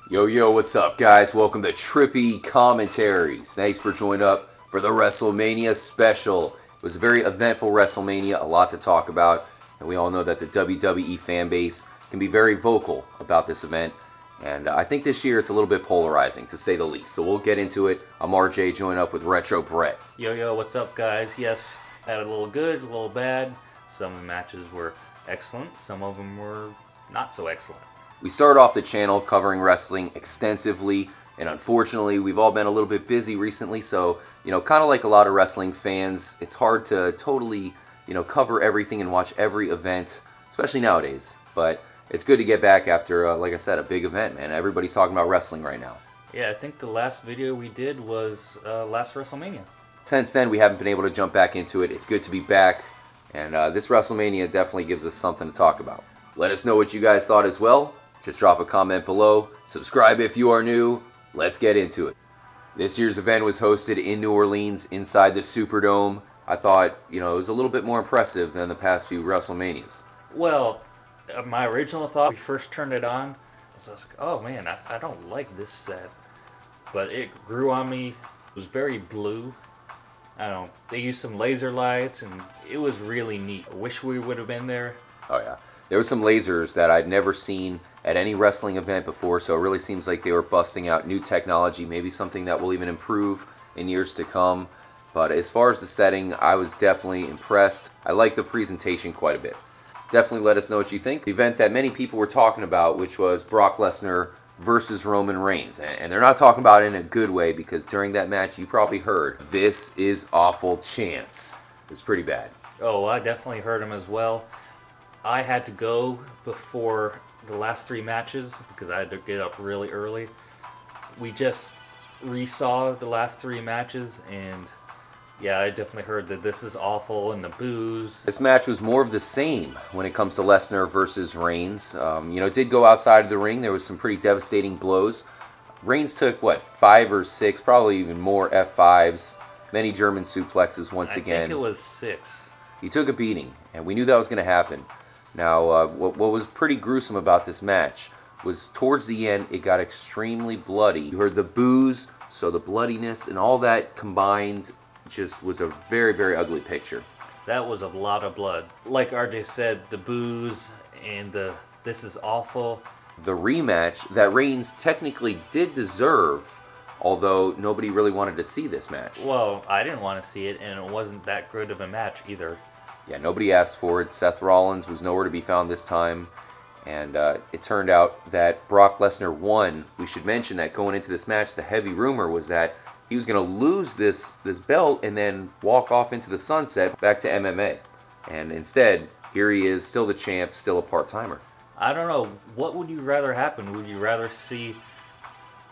Yo, what's up, guys? Welcome to Trippy Commentaries. Thanks for joining up for the WrestleMania special. It was a very eventful WrestleMania, a lot to talk about, and we all know that the WWE fan base can be very vocal about this event, and I think this year it's a little bit polarizing, to say the least. So we'll get into it. I'm RJ, joined up with Retro Brett. Yo, what's up, guys? Yes, had a little good, a little bad. Some matches were excellent, some of them were not so excellent. We started off the channel covering wrestling extensively, and unfortunately we've all been a little bit busy recently, so, kind of like a lot of wrestling fans, it's hard to totally, cover everything and watch every event, especially nowadays. But it's good to get back after, like I said, a big event, man. Everybody's talking about wrestling right now. Yeah, I think the last video we did was last WrestleMania. Since then, we haven't been able to jump back into it. It's good to be back, and this WrestleMania definitely gives us something to talk about. Let us know what you guys thought as well. Just drop a comment below. Subscribe if you are new. Let's get into it. This year's event was hosted in New Orleans inside the Superdome. I thought, it was a little bit more impressive than the past few WrestleManias. Well, my original thought, when we first turned it on, was like, oh man, I don't like this set. But it grew on me. It was very blue. They used some laser lights and it was really neat. I wish we would have been there. Oh yeah. There were some lasers that I'd never seen at any wrestling event before, so it really seems like they were busting out new technology, maybe something that will even improve in years to come. But as far as the setting, I was definitely impressed. I liked the presentation quite a bit. Definitely let us know what you think. The event that many people were talking about, which was Brock Lesnar versus Roman Reigns. And they're not talking about it in a good way, because during that match you probably heard, "This is awful chants." It's pretty bad. Oh, I definitely heard them as well. I had to go before the last three matches because I had to get up really early. We just resaw the last three matches, and yeah, I definitely heard that this is awful and the boos. This match was more of the same when it comes to Lesnar versus Reigns. It did go outside of the ring. There was some pretty devastating blows. Reigns took, 5 or 6, probably even more F5s, many German suplexes once again. I think it was 6. He took a beating, and we knew that was going to happen. Now, what was pretty gruesome about this match was towards the end, it got extremely bloody. You heard the boos, so the bloodiness and all that combined just was a very, very ugly picture. That was a lot of blood. Like RJ said, the boos and this is awful. The rematch that Reigns technically did deserve, although nobody really wanted to see this match. Well, I didn't want to see it, and it wasn't that good of a match either. Yeah, nobody asked for it. Seth Rollins was nowhere to be found this time. And it turned out that Brock Lesnar won. We should mention that going into this match, the heavy rumor was that he was going to lose this belt and then walk off into the sunset back to MMA. And instead, here he is, still the champ, still a part-timer. I don't know. What would you rather happen? Would you rather see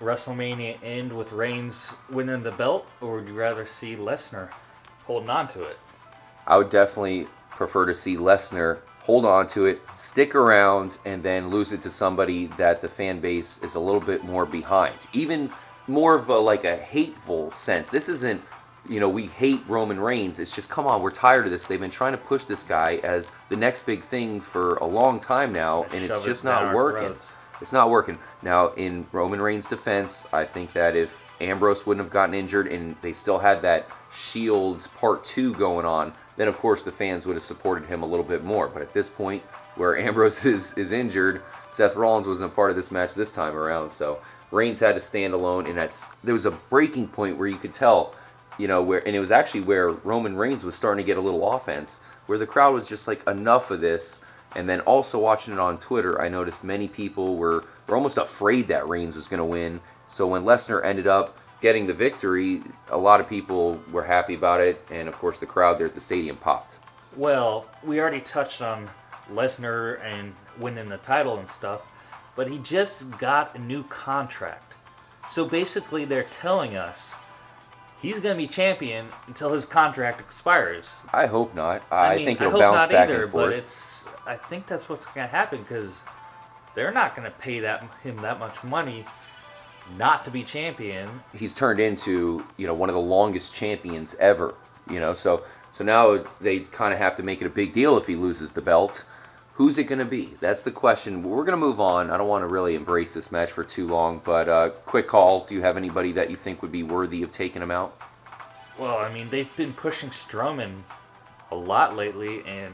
WrestleMania end with Reigns winning the belt, or would you rather see Lesnar holding on to it? I would definitely prefer to see Lesnar hold on to it, stick around, and then lose it to somebody that the fan base is a little bit more behind. Even more of a hateful sense. This isn't, we hate Roman Reigns. It's just, come on, we're tired of this. They've been trying to push this guy as the next big thing for a long time now, and it's just not working. It's not working. Now, in Roman Reigns' defense, I think that if Ambrose wouldn't have gotten injured and they still had that Shield Part 2 going on, then of course the fans would have supported him a little bit more. But at this point, where Ambrose is injured, Seth Rollins wasn't a part of this match this time around, so Reigns had to stand alone, and there was a breaking point where you could tell, and it was actually where Roman Reigns was starting to get a little offense, where the crowd was just like, enough of this. And then also watching it on Twitter, I noticed many people were almost afraid that Reigns was going to win. So when Lesnar ended up getting the victory, a lot of people were happy about it, and of course the crowd there at the stadium popped. Well, we already touched on Lesnar and winning the title and stuff, but he just got a new contract. So basically they're telling us he's going to be champion until his contract expires. I hope not. I think it'll bounce back and forth. I hope not either, but I think that's what's going to happen, because they're not going to pay him that much money not to be champion. He's turned into, one of the longest champions ever, so now they kind of have to make it a big deal if he loses the belt. Who's it going to be? That's the question. We're going to move on. I don't want to really embrace this match for too long, but quick call. Do you have anybody that you think would be worthy of taking him out? Well, I mean, they've been pushing Strowman a lot lately, and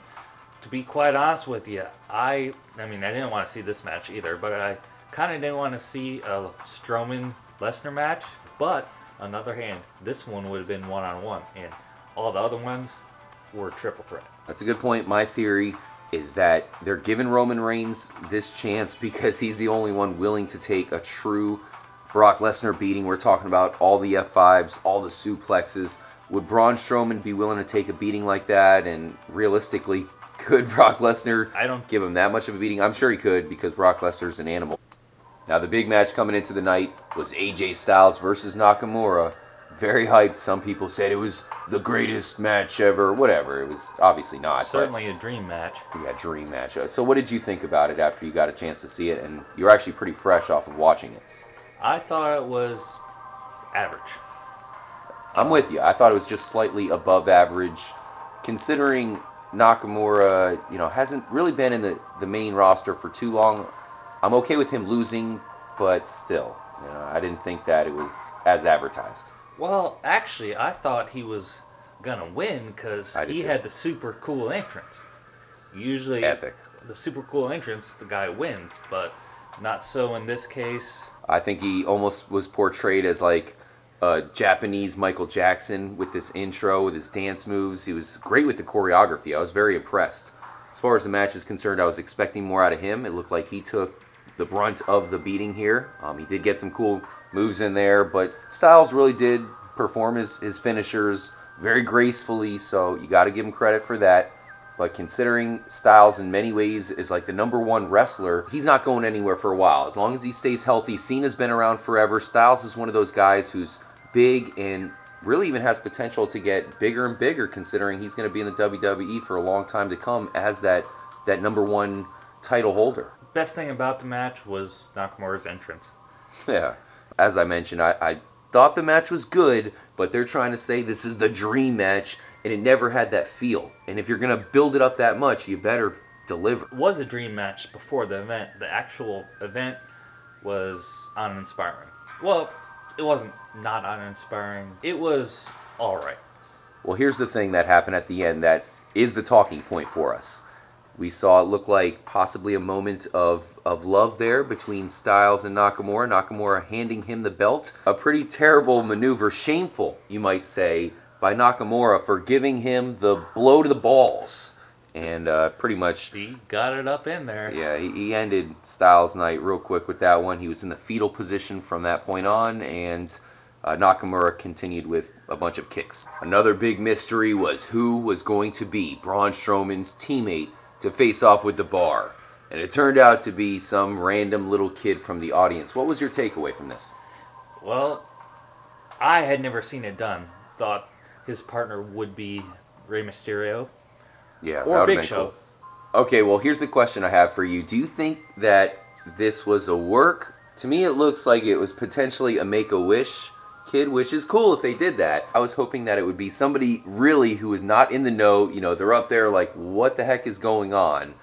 to be quite honest with you, I mean, I didn't want to see this match either, but I kind of didn't want to see a Strowman-Lesnar match, but on the other hand, this one would have been one-on-one, and all the other ones were triple threat. That's a good point. My theory is that they're giving Roman Reigns this chance because he's the only one willing to take a true Brock Lesnar beating. We're talking about all the F5s, all the suplexes. Would Braun Strowman be willing to take a beating like that? And realistically, could Brock Lesnar give him that much of a beating? I'm sure he could, because Brock Lesnar's an animal. Now, the big match coming into the night was AJ Styles versus Nakamura. Very hyped. Some people said it was the greatest match ever. Whatever. It was obviously not. Certainly a dream match. Yeah, dream match. So what did you think about it after you got a chance to see it? And you were actually pretty fresh off of watching it. I thought it was average. I'm with you. I thought it was just slightly above average, considering Nakamura, hasn't really been in the main roster for too long. I'm okay with him losing, but still, I didn't think that it was as advertised. Well, actually, I thought he was going to win because he had the super cool entrance. Usually, epic. The super cool entrance, the guy wins, but not so in this case. I think he almost was portrayed as like a Japanese Michael Jackson with this intro, with his dance moves. He was great with the choreography. I was very impressed. As far as the match is concerned, I was expecting more out of him. It looked like he took the brunt of the beating here. He did get some cool moves in there, but Styles really did perform his finishers very gracefully, so you got to give him credit for that. But considering Styles in many ways is like the #1 wrestler, he's not going anywhere for a while. As long as he stays healthy, Cena's been around forever. Styles is one of those guys who's big and really even has potential to get bigger and bigger, considering he's going to be in the WWE for a long time to come as that #1 title holder. Best thing about the match was Nakamura's entrance. Yeah. As I mentioned, I thought the match was good, but they're trying to say this is the dream match, and it never had that feel. And if you're going to build it up that much, you better deliver. It was a dream match before the event. The actual event was uninspiring. Well, it wasn't not uninspiring. It was all right. Well, here's the thing that happened at the end that is the talking point for us. We saw it look like possibly a moment of love there between Styles and Nakamura. Nakamura handing him the belt. A pretty terrible maneuver, shameful, you might say, by Nakamura for giving him the blow to the balls. And pretty much... he got it up in there. Yeah, he ended Styles' night real quick with that one. He was in the fetal position from that point on, and Nakamura continued with a bunch of kicks. Another big mystery was who was going to be Braun Strowman's teammate to face off with the Bar. And it turned out to be some random little kid from the audience. What was your takeaway from this? Well, I had never seen it done. Thought his partner would be Rey Mysterio. Yeah, or Big Show. Cool. Okay, well, here's the question I have for you. Do you think that this was a work? To me, it looks like it was potentially a Make-A-Wish kid, which is cool if they did that. I was hoping that it would be somebody really who is not in the know. They're up there like, what the heck is going on?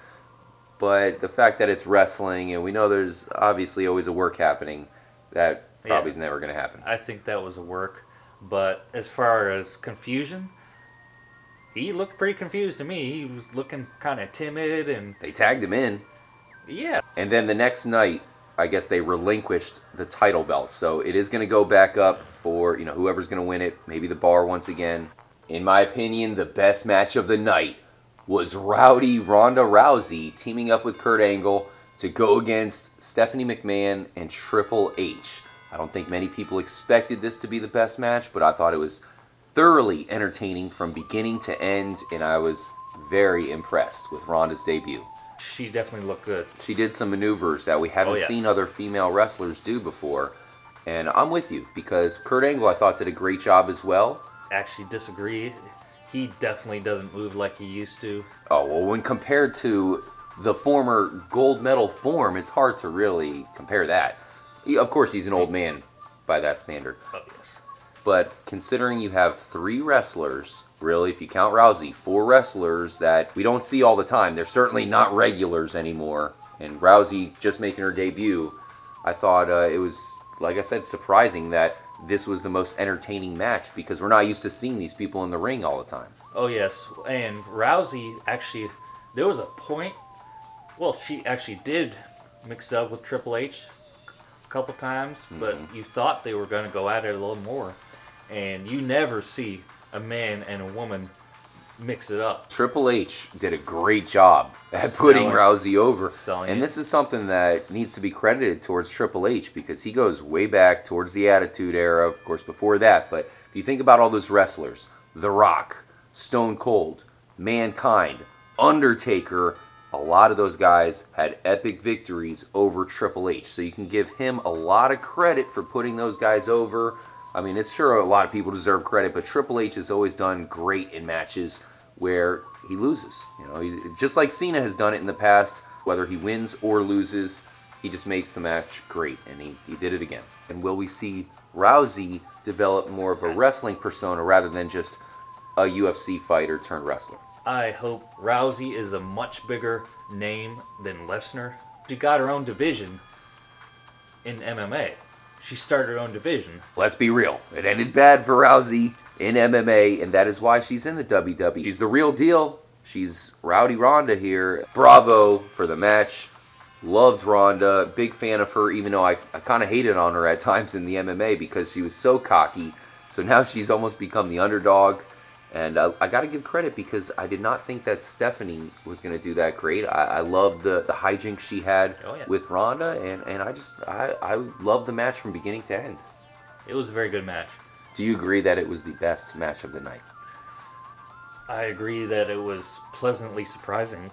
But the fact that it's wrestling, and we know there's obviously always a work happening, that probably is never going to happen. I think that was a work. But as far as confusion, he looked pretty confused to me. He was looking kind of timid, and they tagged him in. Yeah. And then the next night, I guess they relinquished the title belt. So it is going to go back up for, whoever's going to win it. Maybe the Bar once again. In my opinion, the best match of the night was Rowdy Ronda Rousey teaming up with Kurt Angle to go against Stephanie McMahon and Triple H. I don't think many people expected this to be the best match, but I thought it was thoroughly entertaining from beginning to end, and I was very impressed with Ronda's debut. She definitely looked good. She did some maneuvers that we haven't seen other female wrestlers do before. And I'm with you, because Kurt Angle, I thought, did a great job as well. Actually disagree. He definitely doesn't move like he used to. Oh, well, when compared to the former gold medal form, it's hard to really compare that. Of course, he's an old man by that standard. Oh, yes. but considering you have 3 wrestlers, really, if you count Rousey, 4 wrestlers that we don't see all the time. They're certainly not regulars anymore. And Rousey just making her debut, I thought it was, like I said, surprising that this was the most entertaining match because we're not used to seeing these people in the ring all the time. Oh, yes. And Rousey, actually, there was a point, well, she actually did mix it up with Triple H a couple times, but you thought they were going to go at it a little more. And you never see a man and a woman mix it up. Triple H did a great job at putting Rousey over. And this is something that needs to be credited towards Triple H because he goes way back towards the Attitude Era, of course, before that. But if you think about all those wrestlers, The Rock, Stone Cold, Mankind, Undertaker, a lot of those guys had epic victories over Triple H. So you can give him a lot of credit for putting those guys over. I mean, it's sure a lot of people deserve credit, but Triple H has always done great in matches where he loses. You know, he's, just like Cena has done it in the past, whether he wins or loses, he just makes the match great, and he did it again. And will we see Rousey develop more of a wrestling persona rather than just a UFC fighter turned wrestler? I hope Rousey is a much bigger name than Lesnar. She got her own division in MMA. She started her own division. Let's be real. It ended bad for Rousey in MMA, and that is why she's in the WWE. She's the real deal. She's Rowdy Ronda here. Bravo for the match. Loved Ronda. Big fan of her, even though I kind of hated on her at times in the MMA because she was so cocky. So now she's almost become the underdog. And I got to give credit because I did not think that Stephanie was going to do that great. I loved the hijinks she had with Ronda, and I loved the match from beginning to end. It was a very good match. Do you agree that it was the best match of the night? I agree that it was pleasantly surprising.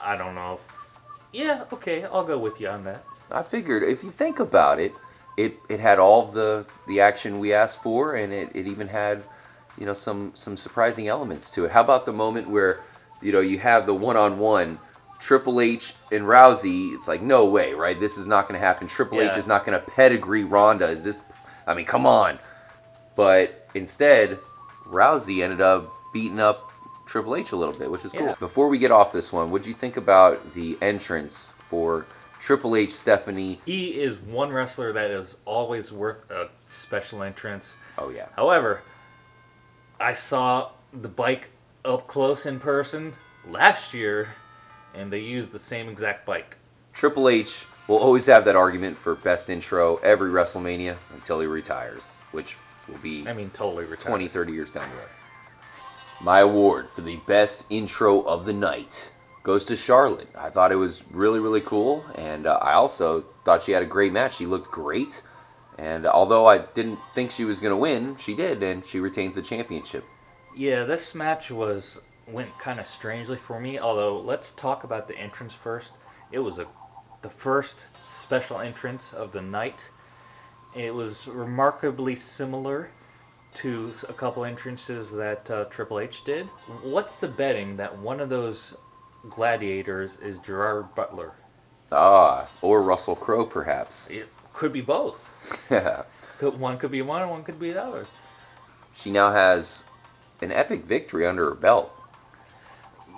I don't know if... Yeah, okay, I'll go with you on that. I figured, if you think about it, it had all of the action we asked for, and it even had... you know, some surprising elements to it. How about the moment where, you know, you have the one-on-one Triple H and Rousey? It's like, no way, right? This is not going to happen. Triple H is not going to pedigree Ronda. Is this? I mean, come on. But instead, Rousey ended up beating up Triple H a little bit, which is cool. Before we get off this one, what do you think about the entrance for Triple H, Stephanie? He is one wrestler that is always worth a special entrance. Oh, yeah. However, I saw the bike up close in person last year, and they used the same exact bike. Triple H will always have that argument for best intro every WrestleMania until he retires, which will be, I mean, totally retired. 20, 30 years down the road. My award for the best intro of the night goes to Charlotte. I thought it was really, really cool, and I also thought she had a great match. She looked great. And although I didn't think she was going to win, she did, and she retains the championship. Yeah, this match went kind of strangely for me, although let's talk about the entrance first. It was the first special entrance of the night. It was remarkably similar to a couple entrances that Triple H did. What's the betting that one of those gladiators is Gerard Butler? Ah, or Russell Crowe, perhaps. It could be both. Yeah. One could be one and one could be the other. She now has an epic victory under her belt.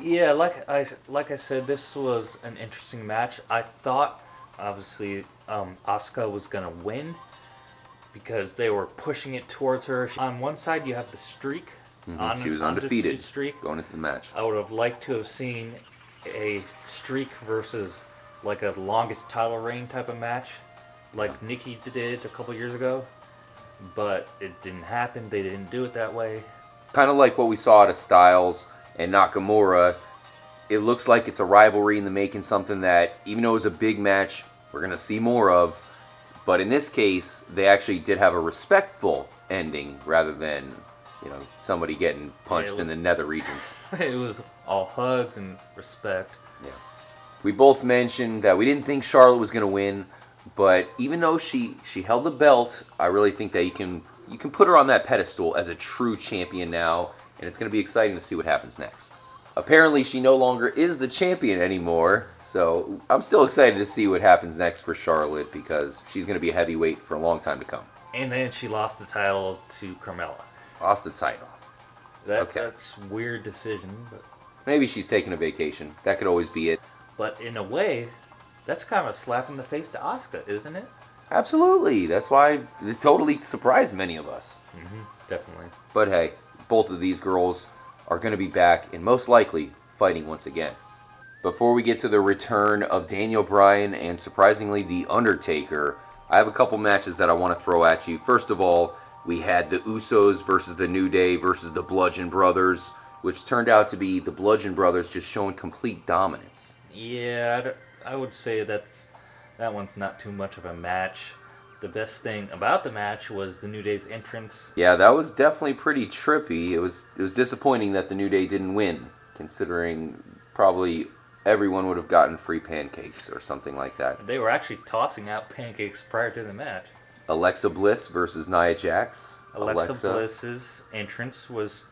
Yeah, like I said, this was an interesting match. I thought, obviously, Asuka was going to win because they were pushing it towards her. On one side, you have the streak. She was undefeated streak. Going into the match. I would have liked to have seen a streak versus like a longest title reign type of match, like Nikki did a couple years ago, but it didn't happen. They didn't do it that way. Kind of like what we saw out of Styles and Nakamura. It looks like it's a rivalry in the making, something that, even though it was a big match, we're going to see more of. But in this case, they actually did have a respectful ending rather than, you know, somebody getting punched in the nether regions. It was all hugs and respect. Yeah. We both mentioned that we didn't think Charlotte was going to win, but even though she held the belt, I really think that you can put her on that pedestal as a true champion now, and it's going to be exciting to see what happens next. Apparently, she no longer is the champion anymore, so I'm still excited to see what happens next for Charlotte because she's going to be a heavyweight for a long time to come. And then she lost the title to Carmella. Lost the title. Okay. That's a weird decision. But Maybe she's taking a vacation. That could always be it. But in a way, that's kind of a slap in the face to Asuka, isn't it? Absolutely. That's why it totally surprised many of us. Definitely. But hey, both of these girls are going to be back and most likely fighting once again. Before we get to the return of Daniel Bryan and surprisingly The Undertaker, I have a couple matches that I want to throw at you. First of all, we had the Usos versus the New Day versus the Bludgeon Brothers, which turned out to be the Bludgeon Brothers just showing complete dominance. Yeah, I would say that one's not too much of a match. The best thing about the match was the New Day's entrance. Yeah, that was definitely pretty trippy. It was disappointing that the New Day didn't win, considering probably everyone would have gotten free pancakes or something like that. They were actually tossing out pancakes prior to the match. Alexa Bliss versus Nia Jax. Alexa Bliss's entrance was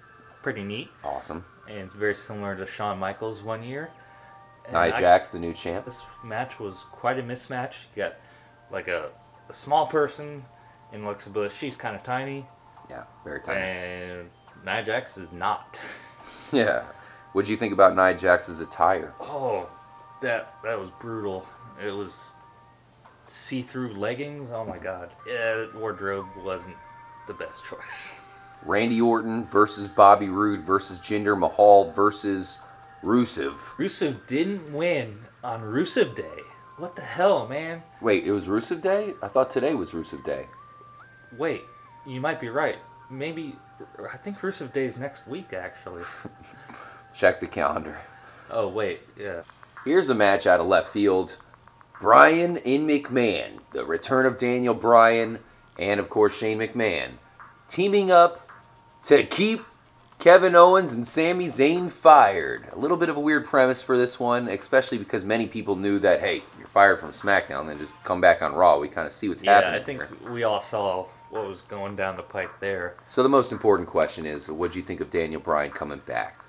pretty neat. Awesome. And it's very similar to Shawn Michaels one year. Nia Jax, the new champ. This match was quite a mismatch. You got like a small person in Alexa Bliss. She's kind of tiny. Yeah, very tiny. And Nia Jax is not. Yeah. What did you think about Nia Jax's attire? Oh, that was brutal. It was see-through leggings. Oh my god. Yeah, wardrobe wasn't the best choice. Randy Orton versus Bobby Roode versus Jinder Mahal versus Rusev. Rusev didn't win on Rusev Day. What the hell, man? Wait, it was Rusev Day? I thought today was Rusev Day. Wait, you might be right. Maybe, I think Rusev Day is next week, actually. Check the calendar. Oh, wait, yeah. Here's a match out of left field. Bryan and McMahon. The return of Daniel Bryan and, of course, Shane McMahon. Teaming up to keep Kevin Owens and Sami Zayn fired. A little bit of a weird premise for this one, especially because many people knew that, hey, you're fired from SmackDown, then just come back on Raw. We kind of see what's happening. Yeah, I think we all saw what was going down the pipe there. So the most important question is, what do you think of Daniel Bryan coming back?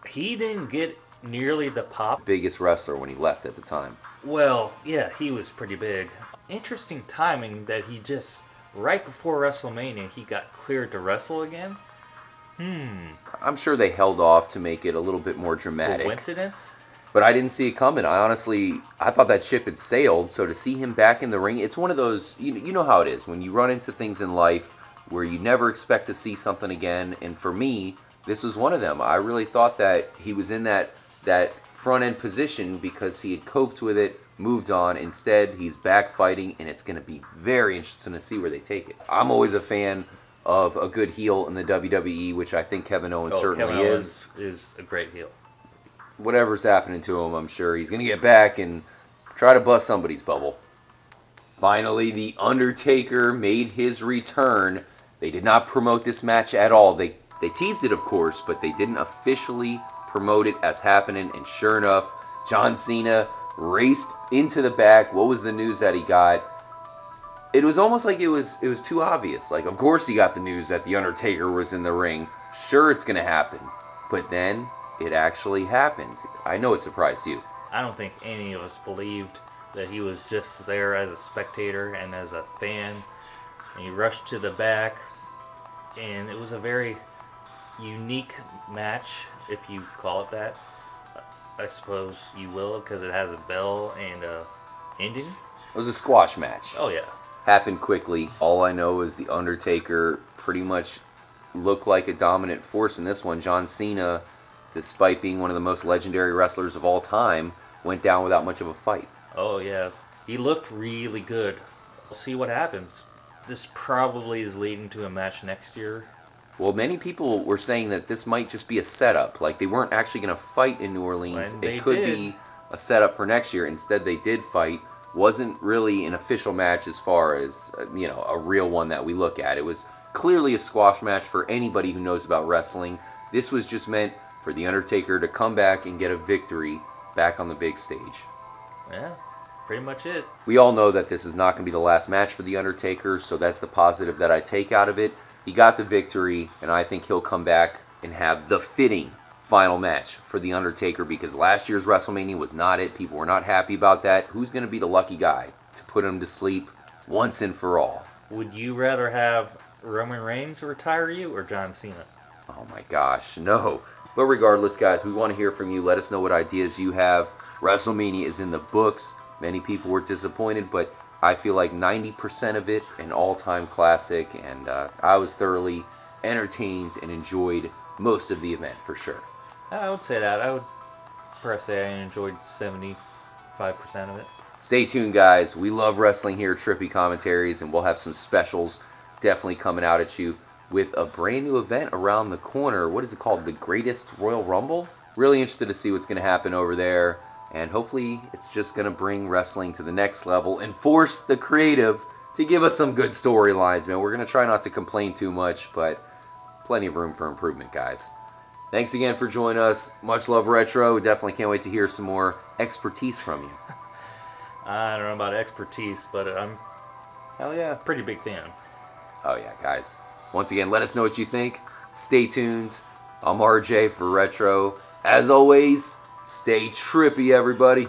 He didn't get nearly the pop. Biggest wrestler when he left at the time. Well, yeah, he was pretty big. Interesting timing that he just, right before WrestleMania, he got cleared to wrestle again. I'm sure they held off to make it a little bit more dramatic. Coincidence? But I didn't see it coming. I thought that ship had sailed. So to see him back in the ring, it's one of those, you know how it is. When you run into things in life where you never expect to see something again. And for me, this was one of them. I really thought that he was in that front end position because he had coped with it, moved on. Instead, he's back fighting, and it's going to be very interesting to see where they take it. I'm always a fan of a good heel in the WWE, which I think Kevin Owens certainly Kevin Owens is a great heel. Whatever's happening to him, I'm sure he's going to get back and try to bust somebody's bubble. Finally, The Undertaker made his return. They did not promote this match at all. They teased it, of course, but they didn't officially promote it as happening. And sure enough, John Cena raced into the back. What was the news that he got? It was almost like it was too obvious. Like, of course he got the news that The Undertaker was in the ring. Sure, it's going to happen. But then it actually happened. I know it surprised you. I don't think any of us believed that he was just there as a spectator and as a fan. And he rushed to the back. And it was a very unique match, if you call it that. I suppose you will, because it has a bell and a ending. It was a squash match. Oh, yeah. Happened quickly. All I know is The Undertaker pretty much looked like a dominant force in this one. John Cena, despite being one of the most legendary wrestlers of all time, went down without much of a fight. Oh, yeah. He looked really good. We'll see what happens. This probably is leading to a match next year. Well, many people were saying that this might just be a setup. Like, they weren't actually going to fight in New Orleans. It could be a setup for next year. Instead, they did fight. Wasn't really an official match as far as, a real one that we look at. It was clearly a squash match for anybody who knows about wrestling. This was just meant for The Undertaker to come back and get a victory back on the big stage. Yeah, pretty much it. We all know that this is not going to be the last match for The Undertaker, so that's the positive that I take out of it. He got the victory, and I think he'll come back and have the fitting final match for The Undertaker, because last year's WrestleMania was not it. People were not happy about that. Who's going to be the lucky guy to put him to sleep once and for all? Would you rather have Roman Reigns retire you or John Cena? Oh my gosh, no. But regardless, guys, we want to hear from you. Let us know what ideas you have. WrestleMania is in the books. Many people were disappointed, but I feel like 90% of it an all-time classic, and I was thoroughly entertained and enjoyed most of the event for sure. I would say that. I would perhaps say I enjoyed 75% of it. Stay tuned, guys. We love wrestling here at Trippy Commentaries, and we'll have some specials definitely coming out at you with a brand new event around the corner. What is it called? The Greatest Royal Rumble? Really interested to see what's going to happen over there, and hopefully it's just going to bring wrestling to the next level and force the creative to give us some good storylines, man. We're going to try not to complain too much, but plenty of room for improvement, guys. Thanks again for joining us. Much love, Retro. We definitely can't wait to hear some more expertise from you. I don't know about expertise, but I'm Hell yeah. pretty big fan. Oh yeah, guys. Once again, let us know what you think. Stay tuned. I'm RJ for Retro. As always, stay trippy, everybody.